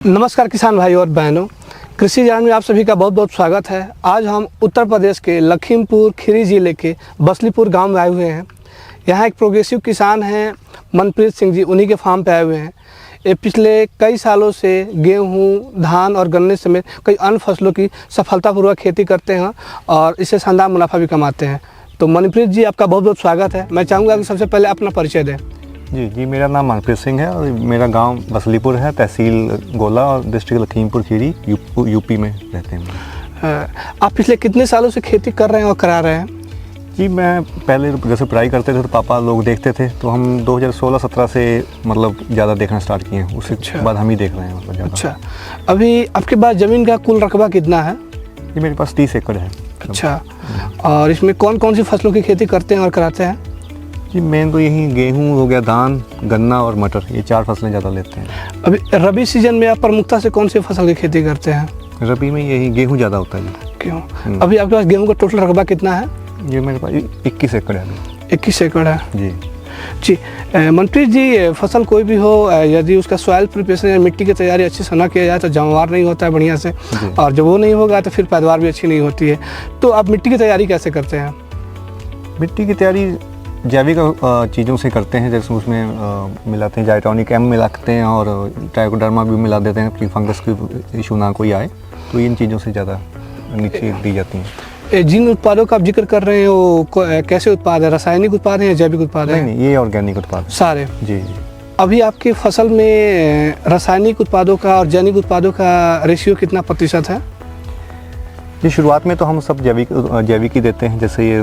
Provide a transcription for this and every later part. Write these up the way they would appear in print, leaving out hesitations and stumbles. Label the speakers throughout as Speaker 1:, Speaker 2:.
Speaker 1: नमस्कार किसान भाई और बहनों, कृषि ज्ञान में आप सभी का बहुत बहुत स्वागत है। आज हम उत्तर प्रदेश के लखीमपुर खीरी ज़िले के बसलीपुर गांव में आए हुए हैं। यहाँ एक प्रोग्रेसिव किसान हैं मनप्रीत सिंह जी, उन्हीं के फार्म पे आए हुए हैं। ये पिछले कई सालों से गेहूं, धान और गन्ने समेत कई अन्य फसलों की सफलतापूर्वक खेती करते हैं और इससे शानदार मुनाफा भी कमाते हैं। तो मनप्रीत जी, आपका बहुत बहुत स्वागत है। मैं चाहूँगा कि सबसे पहले अपना परिचय दें।
Speaker 2: जी, मेरा नाम मनप्रीत सिंह है और मेरा गांव बसलीपुर है, तहसील गोला और डिस्ट्रिक्ट लखीमपुर खीरी, यूपी में रहते हैं।
Speaker 1: आप पिछले कितने सालों से खेती कर रहे हैं और करा रहे हैं?
Speaker 2: जी, मैं पहले जैसे पढ़ाई करते थे तो पापा लोग देखते थे, तो हम 2016-17 से मतलब ज़्यादा देखना स्टार्ट किए हैं। उसके बाद हम ही देख रहे हैं मतलब ज़्यादा।
Speaker 1: अच्छा, अभी आपके पास ज़मीन का कुल रकबा कितना है?
Speaker 2: जी, मेरे पास 30 एकड़ है।
Speaker 1: अच्छा, और इसमें कौन कौन सी फसलों की खेती करते हैं और कराते हैं?
Speaker 2: जी, मेन तो यही गेहूँ हो गया, धान, गन्ना और मटर, ये 4 फसलें ज़्यादा लेते हैं।
Speaker 1: अभी रबी सीजन में आप प्रमुखता से कौन सी फसल की खेती करते हैं?
Speaker 2: रबी में यही गेहूँ ज़्यादा होता है।
Speaker 1: क्यों? अभी आपके पास गेहूँ का टोटल रकबा कितना है?
Speaker 2: ये मेरे पास 21 एकड़ है।
Speaker 1: 21 एकड़ है
Speaker 2: जी
Speaker 1: जी। मनप्रीत जी, फसल कोई भी हो, यदि उसका सॉइल प्रिपरेशन या मिट्टी की तैयारी अच्छी से ना किया जाए तो जमावार नहीं होता है बढ़िया से, और जब वो नहीं होगा तो फिर पैदावार भी अच्छी नहीं होती है। तो आप मिट्टी की तैयारी कैसे करते हैं?
Speaker 2: मिट्टी की तैयारी जैविक चीज़ों से करते हैं, जैसे उसमें मिलाते हैं जाइटोनिक एम मिलाते हैं और ट्राइकोडर्मा भी मिला देते हैं कि फंगस की इशू ना कोई आए, तो इन चीज़ों से ज़्यादा नीचे दी जाती हैं।
Speaker 1: जिन उत्पादों का आप जिक्र कर रहे हैं वो कैसे उत्पाद है? रासायनिक उत्पाद है या जैविक उत्पाद है?
Speaker 2: नहीं, ये ऑर्गेनिक उत्पाद
Speaker 1: सारे।
Speaker 2: जी।
Speaker 1: अभी आपकी फसल में रासायनिक उत्पादों का और जैविक उत्पादों का रेशियो कितना प्रतिशत है?
Speaker 2: जी, शुरुआत में तो हम सब जैविक ही देते हैं, जैसे ये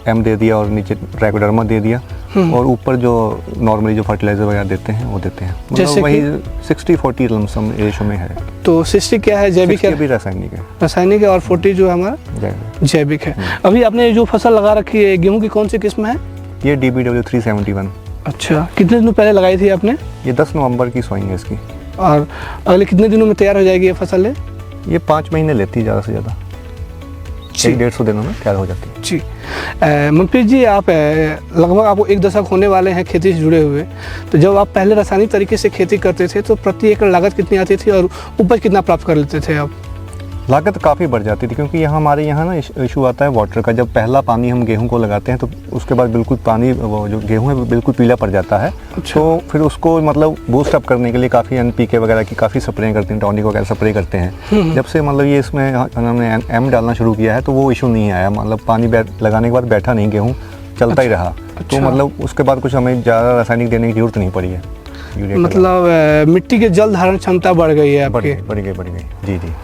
Speaker 2: एम दे दिया और नीचे ट्राइकोडर्मा दे दिया, और ऊपर जो नॉर्मली जो फर्टिलाइजर वगैरह देते हैं वो देते हैं।
Speaker 1: जैसे
Speaker 2: वही 60-40 लमसम रेशो में है।
Speaker 1: तो 60 क्या है, जैविक है?
Speaker 2: भी रासायनिक है।
Speaker 1: रासायनिक है और 40 जो है हमारा जैविक है। अभी आपने जो फसल लगा रखी है, गेहूं की कौन सी किस्म है?
Speaker 2: ये DBW 371।
Speaker 1: अच्छा, कितने दिनों पहले लगाई थी आपने?
Speaker 2: ये 10 नवंबर की सोइंग है इसकी।
Speaker 1: और अगले कितने दिनों में तैयार हो जाएगी ये फसल?
Speaker 2: ये 5 महीने लेती है ज़्यादा से ज़्यादा, 150 दिनों में तैयार हो जाती है।
Speaker 1: जी। मनप्रीत जी, आप लगभग आपको 1 दशक होने वाले हैं खेती से जुड़े हुए। तो जब आप पहले रासायनिक तरीके से खेती करते थे तो प्रति एकड़ लागत कितनी आती थी और उपज कितना प्राप्त कर लेते थे आप?
Speaker 2: लागत काफ़ी बढ़ जाती थी, क्योंकि हमारे यहाँ ना इशू आता है वाटर का। जब पहला पानी हम गेहूं को लगाते हैं तो उसके बाद बिल्कुल पानी, वो जो गेहूं है बिल्कुल पीला पड़ जाता है।
Speaker 1: अच्छा।
Speaker 2: तो फिर उसको मतलब बूस्ट अप करने के लिए काफ़ी NPK वगैरह की काफ़ी स्प्रे करते हैं, टॉनिक वगैरह स्प्रे करते हैं। जब से मतलब ये इसमें हमने एम डालना शुरू किया है तो वो इशू नहीं आया, मतलब पानी लगाने के बाद बैठा नहीं, गेहूँ चलता ही रहा। तो मतलब उसके बाद कुछ हमें ज़्यादा रासायनिक देने की जरूरत नहीं पड़ी है।
Speaker 1: मतलब मिट्टी की जल धारण क्षमता बढ़ गई है आपकी?
Speaker 2: बढ़ गई। जी जी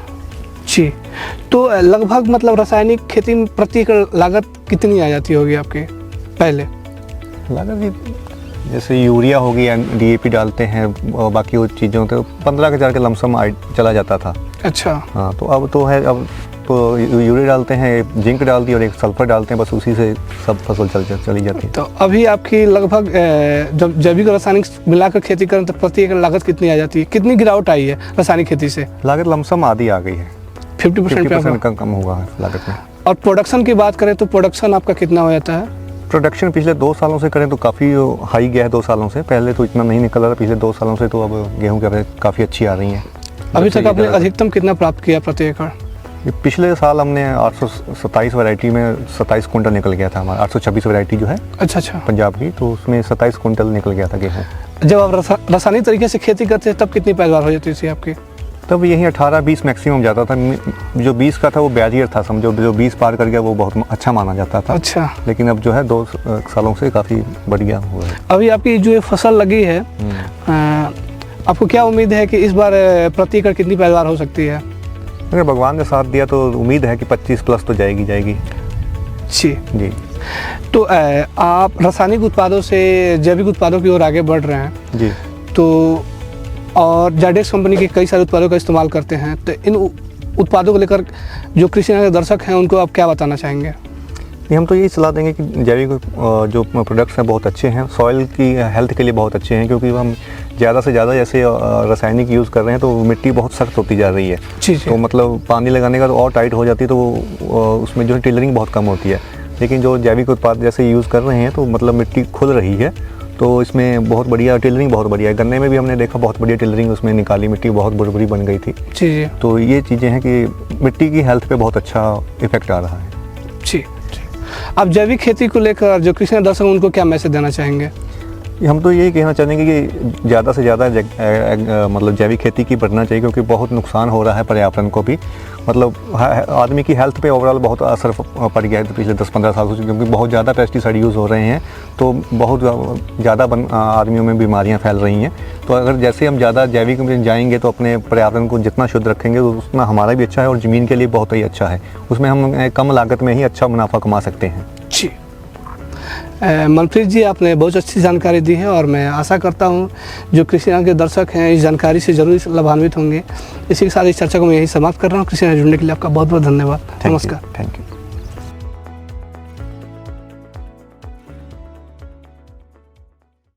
Speaker 1: जी। तो लगभग मतलब रासायनिक खेती में प्रति एकड़ लागत कितनी आ जाती होगी आपके पहले?
Speaker 2: लागत जैसे यूरिया होगी, DAP डालते हैं और बाकी वो चीज़ों तो 15,000 के लमसम चला जाता था।
Speaker 1: अच्छा।
Speaker 2: हाँ, तो अब तो है, अब तो यूरिया डालते हैं, जिंक डाल दी और एक सल्फर डालते हैं, बस उसी से सब फसल चली जाती है।
Speaker 1: तो अभी आपकी लगभग जब जैविक और रासायनिक मिलाकर खेती करें तो प्रति एकड़ लागत कितनी आ जाती है? कितनी गिरावट आई है रासायनिक खेती से?
Speaker 2: लागत लमसम आधी आ गई है, 50% कम हुआ है लागत में।
Speaker 1: और प्रोडक्शन की बात करें तो प्रोडक्शन आपका कितना हो जाता है?
Speaker 2: प्रोडक्शन पिछले 2 सालों से करें तो काफ़ी हाई गया है। 2 सालों से पहले तो इतना नहीं निकल रहा, पिछले 2 सालों से तो अब गेहूँ की काफ़ी अच्छी आ रही हैं।
Speaker 1: अभी तक आपने अधिकतम कितना प्राप्त किया प्रति एकड़?
Speaker 2: पिछले साल हमने 827 वैरायटी में 27 कुंटल निकल गया था हमारा। 826 वैरायटी जो है
Speaker 1: अच्छा
Speaker 2: पंजाब की, तो उसमें 27 कुंटल निकल गया था गेहूँ।
Speaker 1: जब आप रासायनिक तरीके से खेती करते थे तब कितनी पैदावार हो जाती थी आपकी?
Speaker 2: तब यही 18-20 मैक्सिमम जाता था। जो 20 का था वो बैरियर था, समझो, जो 20 पार कर गया वो बहुत अच्छा माना जाता था।
Speaker 1: अच्छा।
Speaker 2: लेकिन अब जो है 2 सालों से काफ़ी बढ़िया हुआ है।
Speaker 1: अभी आपकी जो ये फसल लगी है, आपको क्या उम्मीद है कि इस बार प्रति एकड़ कितनी पैदावार हो सकती है?
Speaker 2: अगर भगवान ने साथ दिया तो उम्मीद है कि 25 प्लस तो जाएगी।
Speaker 1: जी। तो आप रासायनिक उत्पादों से जैविक उत्पादों की ओर आगे बढ़ रहे हैं
Speaker 2: जी,
Speaker 1: तो और जायडेक्स कंपनी के कई सारे उत्पादों का इस्तेमाल करते हैं, तो इन उत्पादों को लेकर जो कृषि के दर्शक हैं उनको आप क्या बताना चाहेंगे?
Speaker 2: हम तो यही सलाह देंगे कि जैविक जो प्रोडक्ट्स हैं बहुत अच्छे हैं, सॉइल की हेल्थ के लिए बहुत अच्छे हैं, क्योंकि हम ज़्यादा से ज़्यादा जैसे रासायनिक यूज़ कर रहे हैं तो मिट्टी बहुत सख्त होती जा रही है।
Speaker 1: जी।
Speaker 2: तो मतलब पानी लगाने का तो और टाइट हो जाती है, तो उसमें जो है टिलरिंग बहुत कम होती है। लेकिन जो जैविक उत्पाद जैसे यूज़ कर रहे हैं तो मतलब मिट्टी खुल रही है, तो इसमें बहुत बढ़िया टिलरिंग, बहुत बढ़िया है। गन्ने में भी हमने देखा बहुत बढ़िया टिलरिंग उसमें निकाली, मिट्टी बहुत बुरी बन गई थी।
Speaker 1: जी जी
Speaker 2: तो ये चीज़ें हैं कि मिट्टी की हेल्थ पे बहुत अच्छा इफेक्ट आ रहा है।
Speaker 1: जी जी। आप जैविक खेती को लेकर जो कृषि दर्शक उनको क्या मैसेज देना चाहेंगे?
Speaker 2: हम तो यही कहना चाहेंगे कि ज़्यादा से ज़्यादा मतलब जैविक खेती की बढ़ना चाहिए, क्योंकि बहुत नुकसान हो रहा है पर्यावरण को भी। मतलब आदमी की हेल्थ पे ओवरऑल बहुत असर पड़ गया है पिछले 10-15 सालों से, क्योंकि बहुत ज़्यादा पेस्टिसाइड यूज़ हो रहे हैं, तो बहुत ज़्यादा आदमियों में बीमारियां फैल रही हैं। तो अगर जैसे हम ज़्यादा जैविक में जाएंगे तो अपने पर्यावरण को जितना शुद्ध रखेंगे उतना हमारा भी अच्छा है और ज़मीन के लिए बहुत ही अच्छा है। उसमें हम कम लागत में ही अच्छा मुनाफा कमा सकते हैं।
Speaker 1: जी मनप्रीत जी, आपने बहुत अच्छी जानकारी दी है और मैं आशा करता हूं जो कृषि के दर्शक हैं इस जानकारी से जरूर लाभान्वित होंगे। इसी के साथ इस चर्चा को मैं यही समाप्त कर रहा हूं। कृषि जुड़ने के लिए आपका बहुत बहुत धन्यवाद। नमस्कार।
Speaker 2: Thank you.